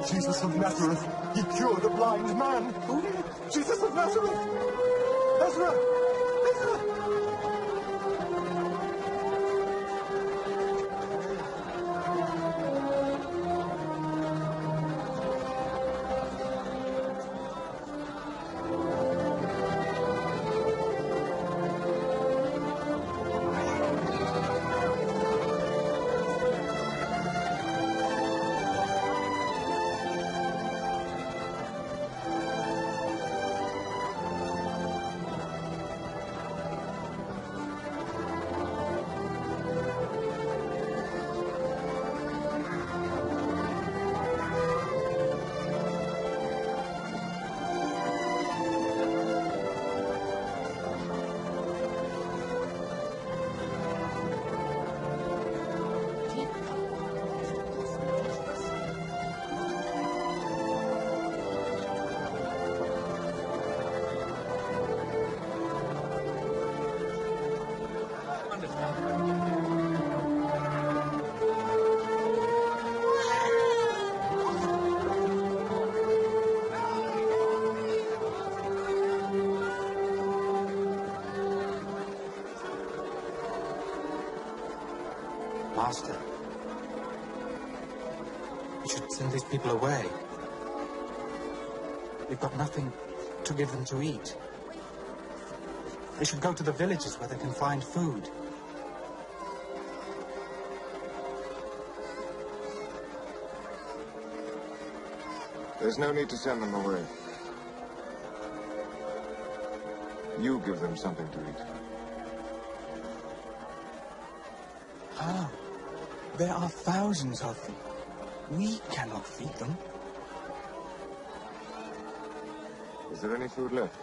Jesus of Nazareth, he cured a blind man. Jesus of Nazareth! Nazareth! Nazareth! Master, you should send these people away. We've got nothing to give them to eat. They should go to the villages where they can find food. There's no need to send them away. You give them something to eat. How? There are thousands of them. We cannot feed them. Is there any food left?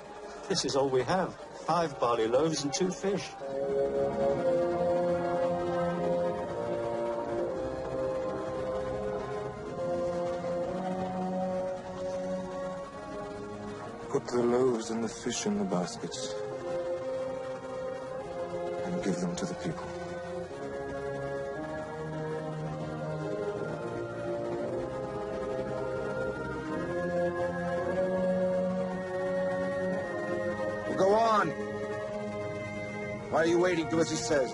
This is all we have. 5 barley loaves and 2 fish. Put the loaves and the fish in the baskets and give them to the people. Go on. Why are you waiting? Do as he says.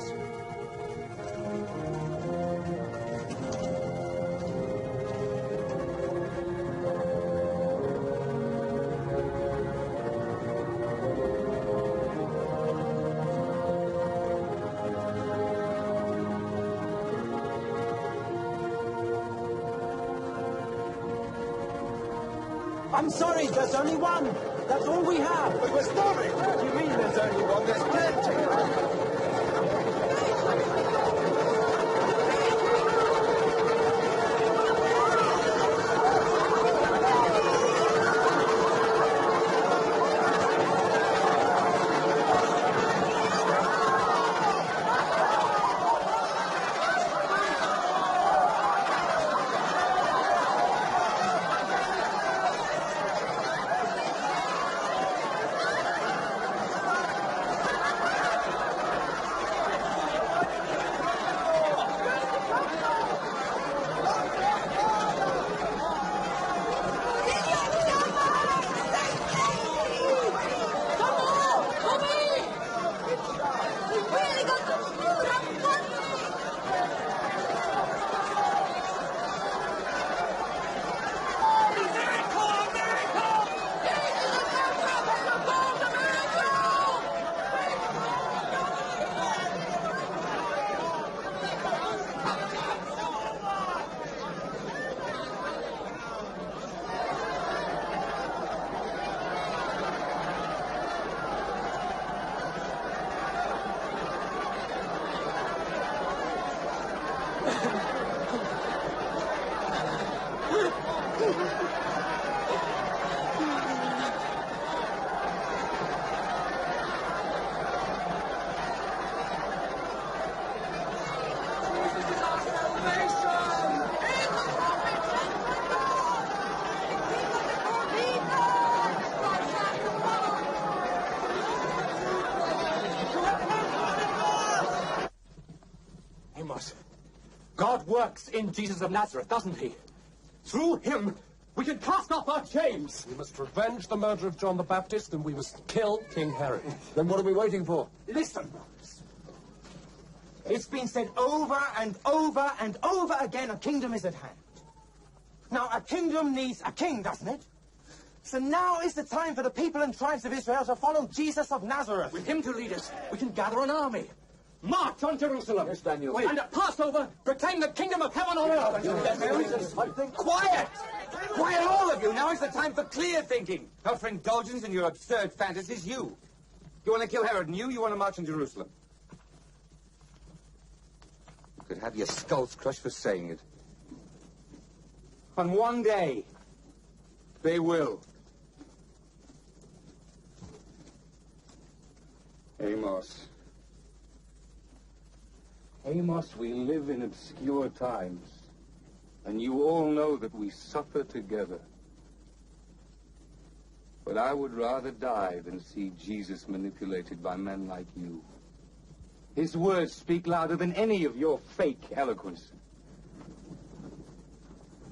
I'm sorry, there's only one. That's all we have. But we're starving. What do you mean there's only one? There's plenty. God works in Jesus of Nazareth, doesn't he? Through him, we can cast off our chains. We must revenge the murder of John the Baptist, and we must kill King Herod. Then what are we waiting for? Listen, brothers. It's been said over and over and over again, a kingdom is at hand. Now, a kingdom needs a king, doesn't it? So now is the time for the people and tribes of Israel to follow Jesus of Nazareth. With him to lead us, we can gather an army. March on Jerusalem. Yes, Daniel. And at Passover, proclaim the kingdom of heaven on earth. Quiet! Quiet, all of you! Now is the time for clear thinking. Not for indulgence in your absurd fantasies. You want to kill Herod, and you want to march on Jerusalem. You could have your skulls crushed for saying it. On one day, they will. Amos. Amos, we live in obscure times, and you all know that we suffer together. But I would rather die than see Jesus manipulated by men like you. His words speak louder than any of your fake eloquence.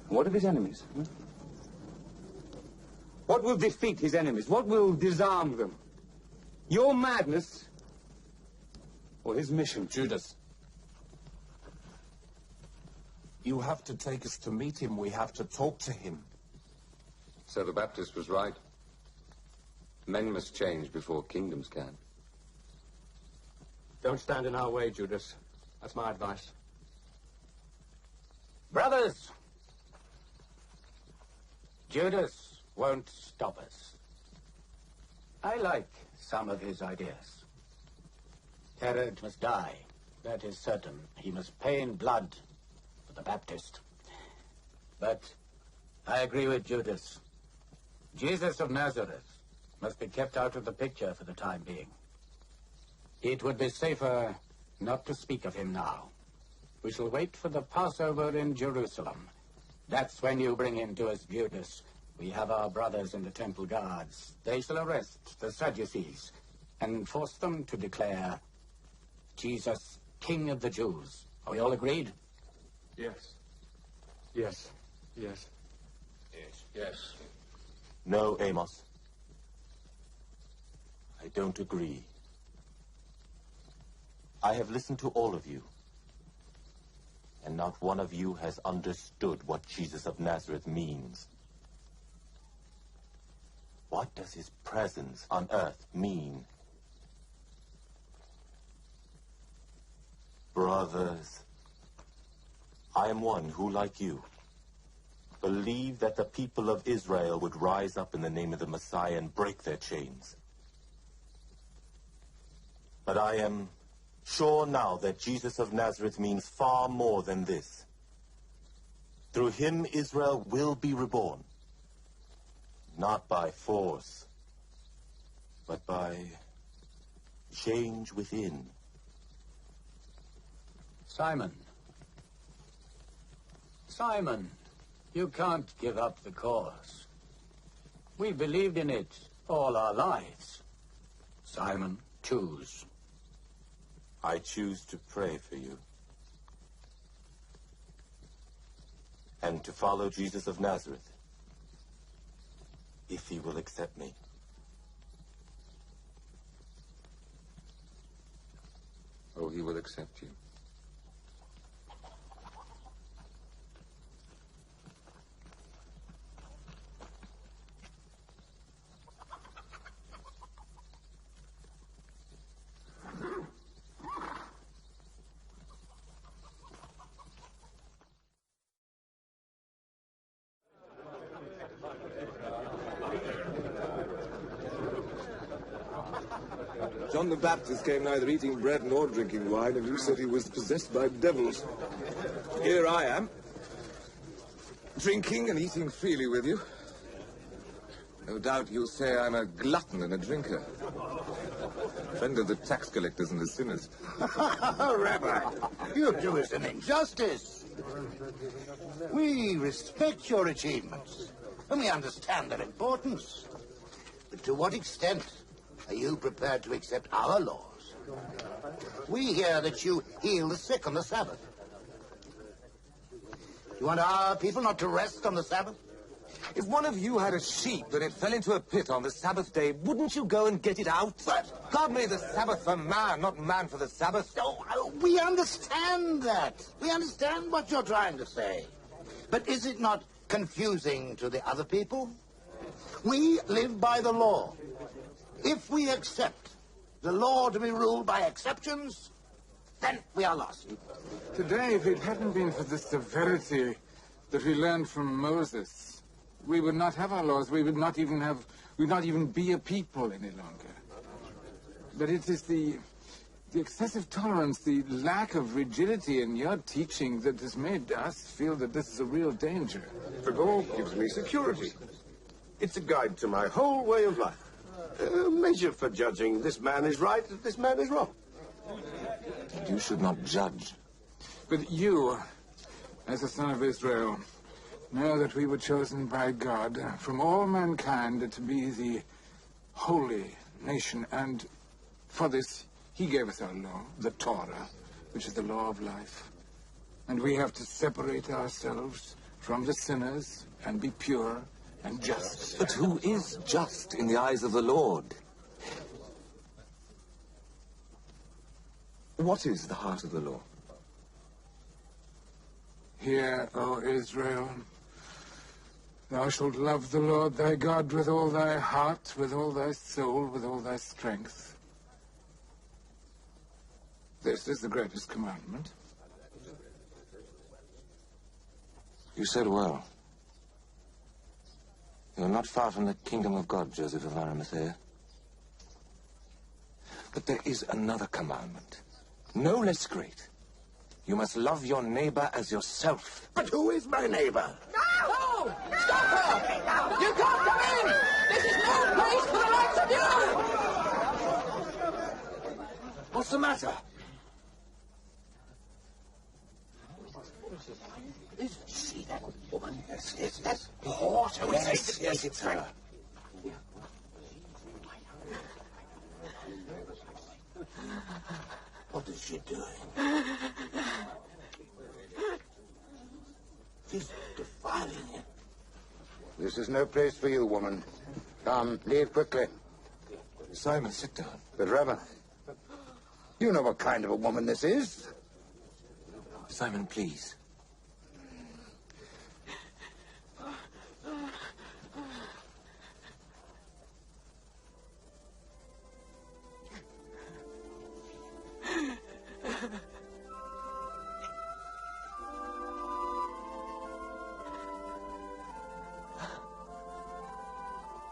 What of his enemies? What will defeat his enemies? What will disarm them? Your madness or his mission? Judas. You have to take us to meet him. We have to talk to him. So the Baptist was right. Men must change before kingdoms can. Don't stand in our way, Judas. That's my advice. Brothers, Judas won't stop us. I like some of his ideas. Herod must die. That is certain. He must pay in blood for the Baptist. But I agree with Judas. Jesus of Nazareth must be kept out of the picture for the time being. It would be safer not to speak of him now. We shall wait for the Passover in Jerusalem. That's when you bring him to us, Judas. We have our brothers in the temple guards. They shall arrest the Sadducees and force them to declare Jesus King of the Jews. Are we all agreed? Yes. Yes. Yes. Yes. Yes. No, Amos. I don't agree. I have listened to all of you, and not one of you has understood what Jesus of Nazareth means. What does his presence on earth mean? Brothers, I am one who, like you, believe that the people of Israel would rise up in the name of the Messiah and break their chains. But I am sure now that Jesus of Nazareth means far more than this. Through him, Israel will be reborn. Not by force, but by change within. Simon. Simon, you can't give up the cause. We believed in it all our lives. Simon, choose. I choose to pray for you. And to follow Jesus of Nazareth, if he will accept me. Oh, he will accept you. John the Baptist came neither eating bread nor drinking wine, and you said he was possessed by devils. Here I am, drinking and eating freely with you. No doubt you'll say I'm a glutton and a drinker. Friend of the tax collectors and the sinners. Rabbi, you do us an injustice. We respect your achievements, and we understand their importance. But to what extent are you prepared to accept our laws? We hear that you heal the sick on the Sabbath. You want our people not to rest on the Sabbath? If one of you had a sheep and it fell into a pit on the Sabbath day, wouldn't you go and get it out? But God made the Sabbath for man, not man for the Sabbath. oh, we understand that. We understand what you're trying to say. But is it not confusing to the other people? We live by the law. If we accept the law to be ruled by exceptions, then we are lost. Today, if it hadn't been for the severity that we learned from Moses, we would not have our laws. We would not even be a people any longer. But it is the excessive tolerance, the lack of rigidity in your teaching that has made us feel that this is a real danger. The law gives me security. It's a guide to my whole way of life. A measure for judging this man is right, this man is wrong. You should not judge. But you, as a son of Israel, know that we were chosen by God from all mankind to be the holy nation, and for this he gave us our law, the Torah, which is the law of life. And we have to separate ourselves from the sinners and be pure and just. But who is just in the eyes of the Lord? What is the heart of the law? Hear, O Israel, thou shalt love the Lord thy God with all thy heart, with all thy soul, with all thy strength. This is the greatest commandment. You said well. You are not far from the kingdom of God, Joseph of Arimathea. But there is another commandment, no less great. You must love your neighbor as yourself. But who is my neighbor? No! No! Stop her! You can't come in! This is no place for the likes of you! What's the matter? See that woman? Yes, that's water. Yes, it's her. What is she doing? She's defiling him. This is no place for you, woman. Come, leave quickly. Simon, sit down. But, Rabbi, you know what kind of a woman this is. Simon, please.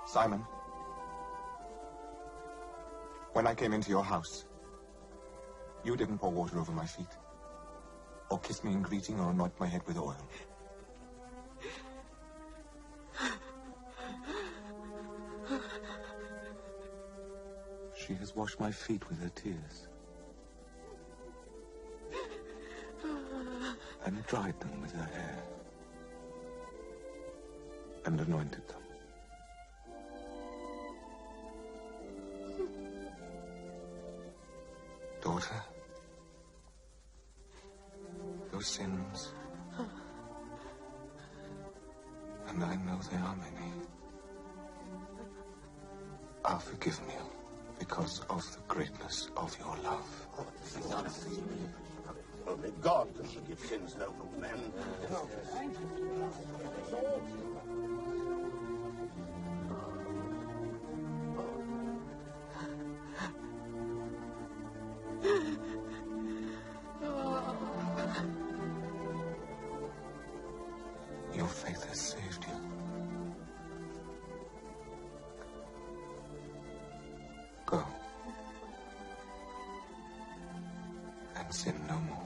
Simon, when I came into your house, you didn't pour water over my feet, or kiss me in greeting, or anoint my head with oil. She has washed my feet with her tears, and dried them with her hair, and anointed them. Daughter, your sins, and I know they are many, are forgiven you because of the greatness of your love. Only God can forgive sins, no man. Your faith has saved you. Go. And sin no more.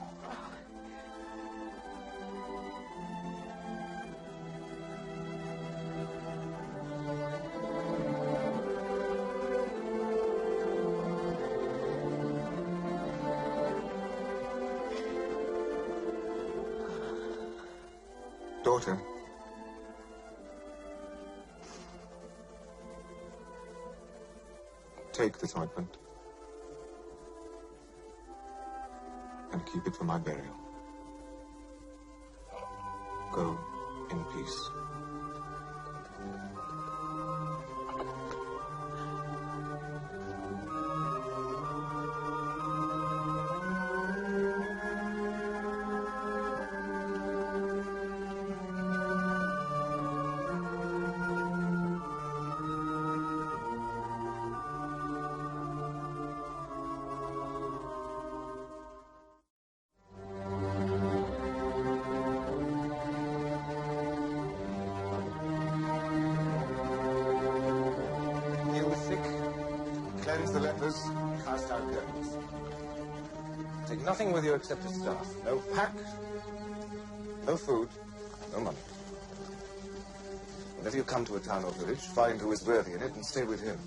Daughter. Take this ointment and keep it for my burial. Go in peace. Cleanse the lepers, cast out devils. Take nothing with you except a staff. No pack, no food, no money. Whenever you come to a town or village, find who is worthy in it and stay with him.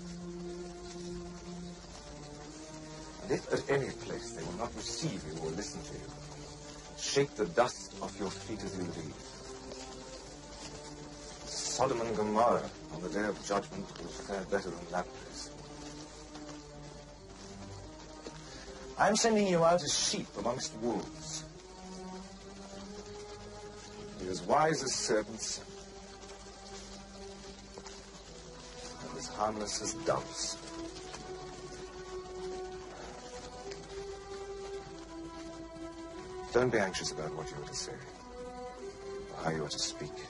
And if at any place they will not receive you or listen to you, shake the dust off your feet as you leave. Sodom and Gomorrah on the day of judgment will fare better than that place. I am sending you out as sheep amongst wolves. Be as wise as serpents and as harmless as doves. Don't be anxious about what you are to say or how you are to speak.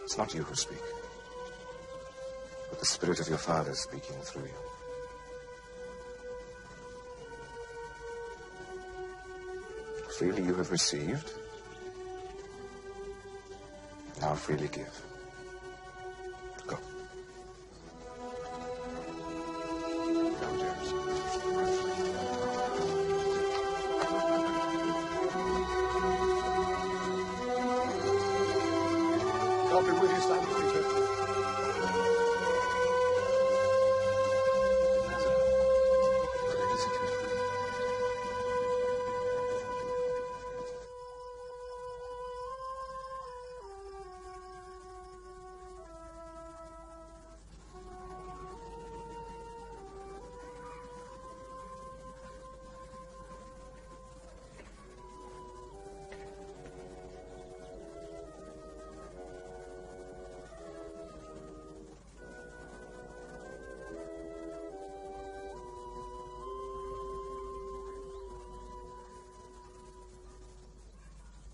It's not you who speak, but the Spirit of your Father speaking through you. Freely you have received, now freely give. Go. Go, James. God be with you, Simon Peter.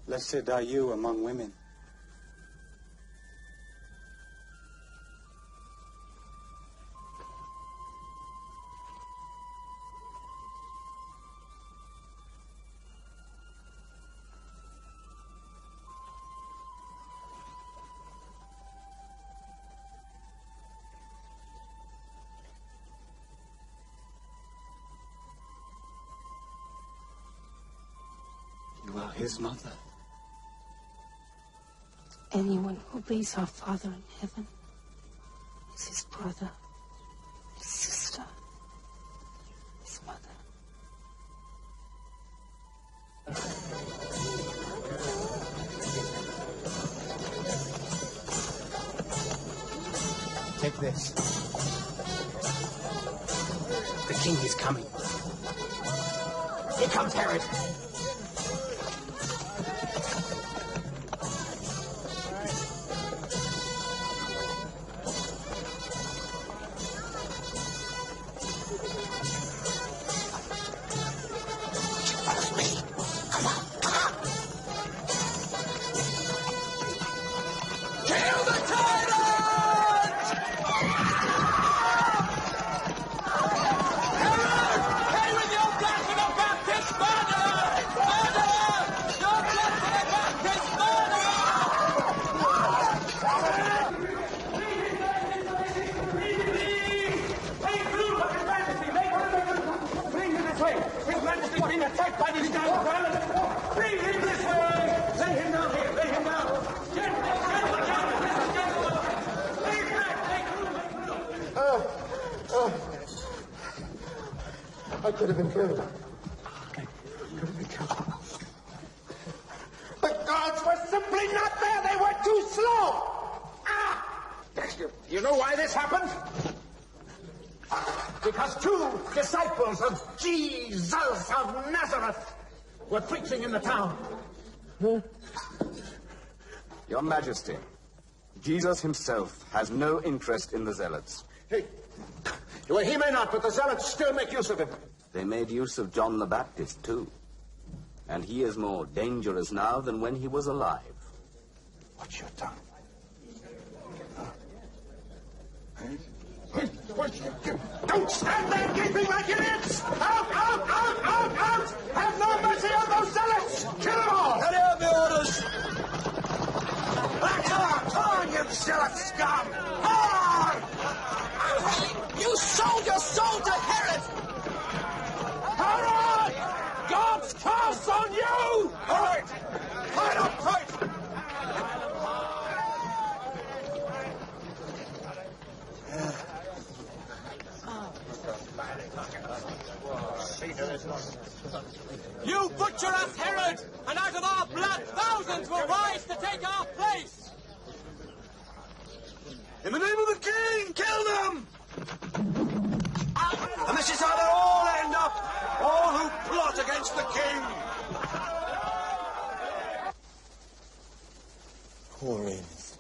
Blessed are you among women. You are his mother. Anyone who obeys our Father in heaven is his brother, his sister, his mother. Take this. The king is coming. Here comes Herod. I could have been killed. Could have been killed. The guards were simply not there. They were too slow. You know why this happened? Because two disciples of Jesus of Nazareth were preaching in the town. Your Majesty, Jesus himself has no interest in the Zealots. Well, he may not, but the Zealots still make use of him. They made use of John the Baptist, too. And he is more dangerous now than when he was alive. Watch your tongue. Don't stand there gaping like idiots! Out, out, out, out, out! Have no mercy on those zealots! Kill them all! Carry out the orders! Come on, you zealot scum! On! You sold your soul to Herod! Herod! God's curse on you! All right! Fight up, fight! You butcher us, Herod, and out of our blood thousands will rise to take our place! In the name of the king, kill them! And this is how they'll all end up! All who plot against the king! Poor Amos.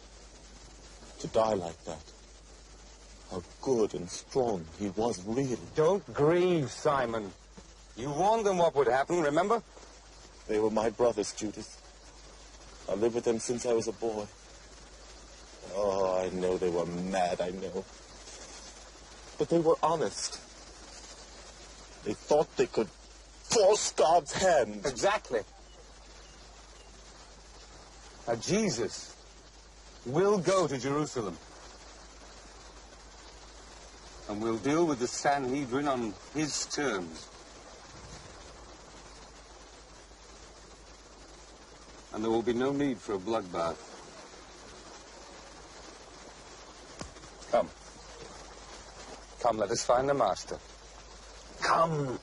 To die like that. How good and strong he was, really. Don't grieve, Simon. You warned them what would happen, remember? They were my brothers, Judas. I lived with them since I was a boy. Oh, I know they were mad, I know. But they were honest. They thought they could force God's hand. Exactly. Now, Jesus will go to Jerusalem. And we'll deal with the Sanhedrin on his terms. And there will be no need for a bloodbath. Come. Come, let us find the master. Come.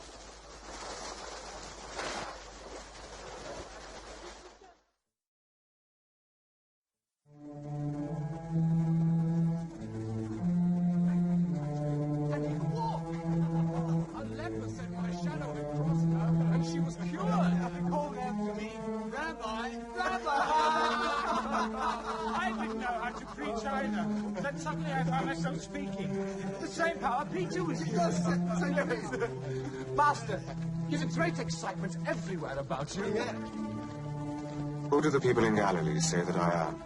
Suddenly I found myself speaking. The same power Peter was using. Master, there's a great excitement everywhere about you. Who do the people in Galilee say that I am?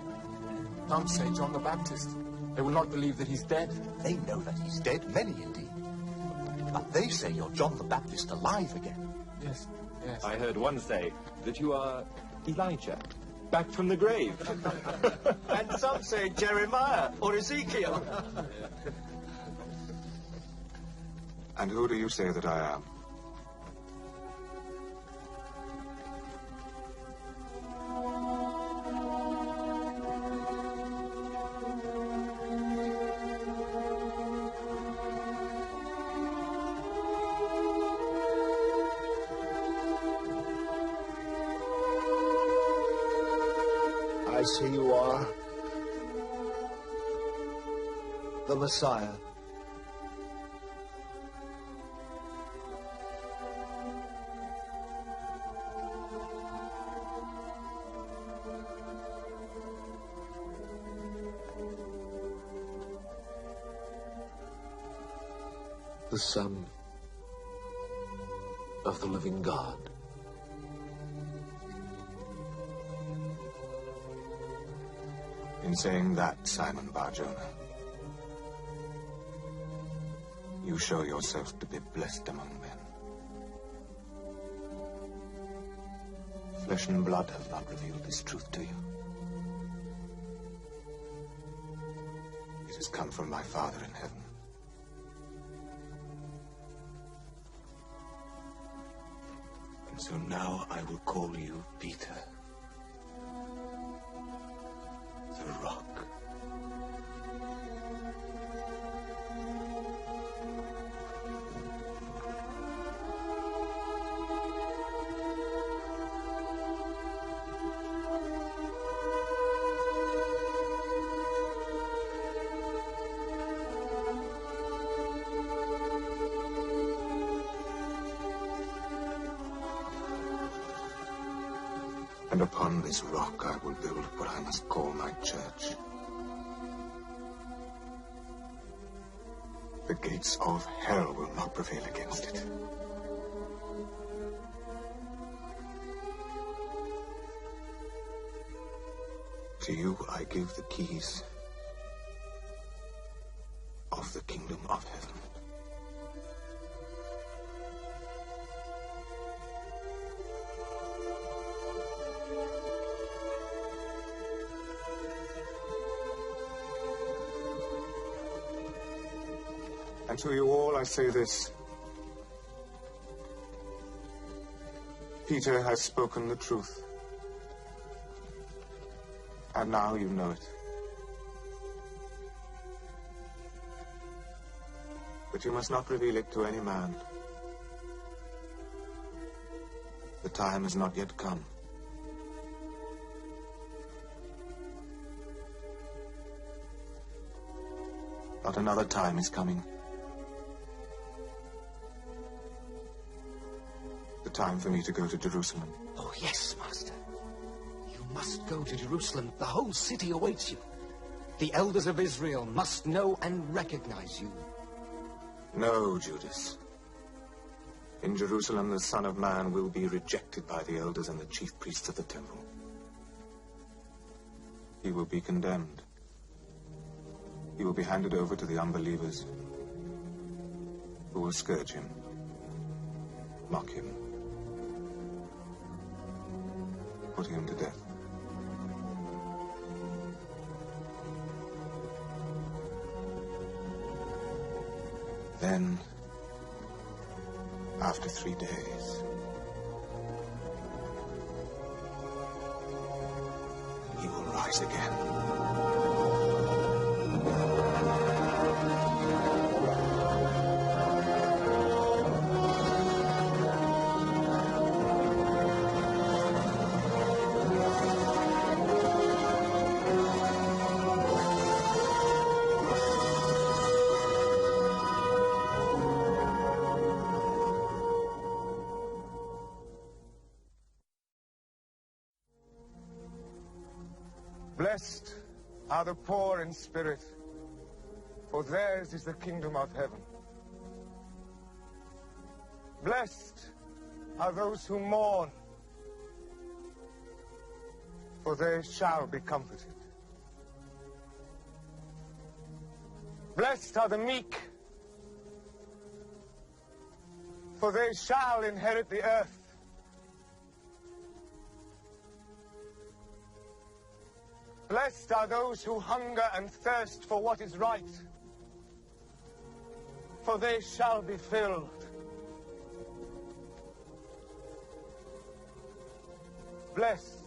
Some say John the Baptist. They will not believe that he's dead. They know that he's dead, many indeed. But they say you're John the Baptist alive again. Yes, yes. I heard one say that you are Elijah, back from the grave. And some say Jeremiah or Ezekiel. And who do you say that I am? I see you are the Messiah. The Son of the living God. In saying that, Simon Bar-Jonah, you show yourself to be blessed among men. Flesh and blood have not revealed this truth to you. It has come from my Father in heaven. And so now I will call you Peter. The rock. And upon this rock I will build what I must call my church. The gates of hell will not prevail against it. To you I give the keys of the kingdom of heaven. And to you all I say this. Peter has spoken the truth. And now you know it. But you must not reveal it to any man. The time has not yet come. But another time is coming. The time for me to go to Jerusalem. Oh, yes, Master. You must go to Jerusalem. The whole city awaits you. The elders of Israel must know and recognize you. No, Judas. In Jerusalem, the Son of Man will be rejected by the elders and the chief priests of the temple. He will be condemned. He will be handed over to the unbelievers, who will scourge him, mock him, put him to death. Then, after 3 days, he will rise again. Blessed are the poor in spirit, for theirs is the kingdom of heaven. Blessed are those who mourn, for they shall be comforted. Blessed are the meek, for they shall inherit the earth. Blessed are those who hunger and thirst for what is right, for they shall be filled. Blessed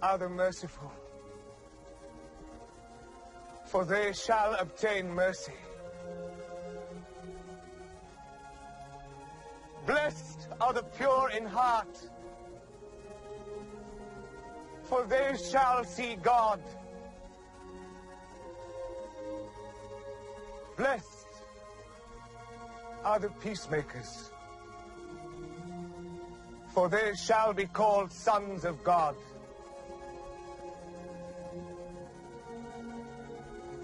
are the merciful, for they shall obtain mercy. Blessed are the pure in heart, for they shall see God. Blessed are the peacemakers, for they shall be called sons of God.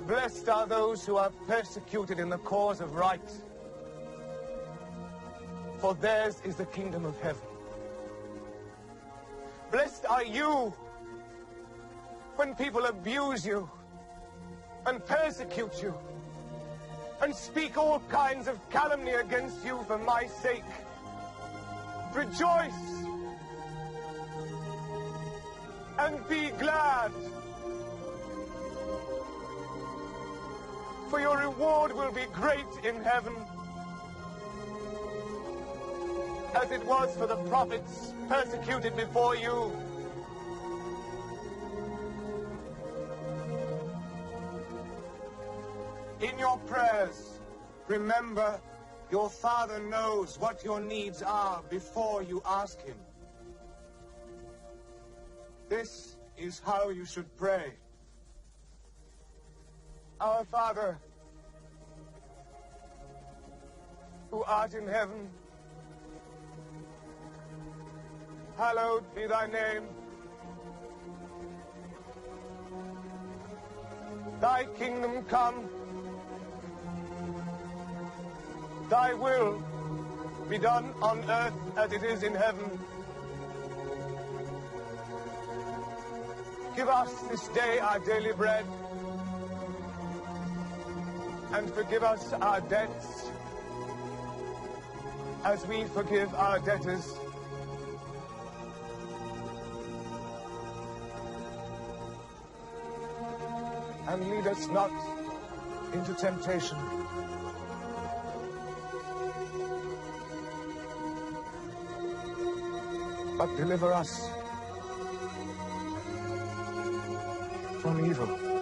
Blessed are those who are persecuted in the cause of right, for theirs is the kingdom of heaven. Blessed are you when people abuse you and persecute you and speak all kinds of calumny against you for my sake. Rejoice and be glad, for your reward will be great in heaven, as it was for the prophets persecuted before you. In your prayers, remember your Father knows what your needs are before you ask him. This is how you should pray. Our Father, who art in heaven, hallowed be thy name. Thy kingdom come. Thy will be done on earth as it is in heaven. Give us this day our daily bread, and forgive us our debts as we forgive our debtors. And lead us not into temptation, but deliver us from evil.